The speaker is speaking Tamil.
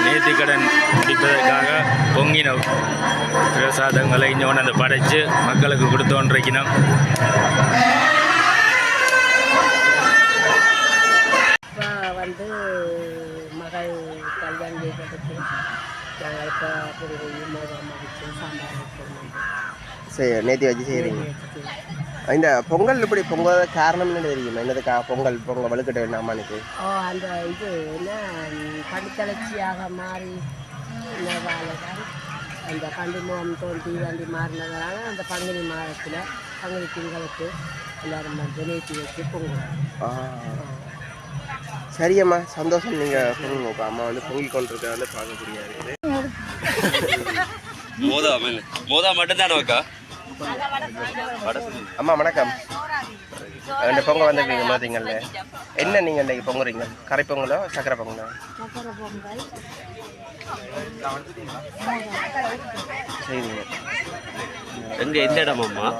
நேர்த்திக்கடன் முடிப்பதற்காக பொங்கின பிரசாதங்களை இன்னொன்று அந்த படைச்சு மக்களுக்கு கொடுத்தோன்றிக்கணும். வந்து மகள் கல்யாணம் செய்வதற்கு நாங்கள் இப்போ சரி நேற்று வச்சு செய்கிறீங்க. இந்த பொங்கல் இப்படி பொங்கல் காரணம் என்ன தெரியுமா? என்னதுக்காக பொங்கல் வலுக்கட்ட வேண்டாமானுக்கு? அந்த இது என்ன படித்தளர்ச்சியாக மாறி அந்த பண்டி முகம் தோன்றி வண்டி மாறினதுனால அந்த பங்குனி மாதத்தில் பங்குனி திங்களுக்கு எல்லாரும் வந்து நேற்று வச்சு பொங்கல். சரியம்மா, சந்தோஷம். நீங்கள் பொங்குங்க. அம்மா வந்து பொங்கி கொண்டிருக்க வந்து பார்க்கக்கூடிய மோதா மட்டும்தானக்கா. அம்மா வணக்கம். ரெண்டு பொங்கல் வந்துருக்கீங்க பார்த்தீங்கல்ல, என்ன நீங்கள் இன்றைக்கி பொங்குறீங்க? கரை பொங்கலோ சக்கரை பொங்கலோ? சரிங்க. எங்கே எந்த இடமாம்மா?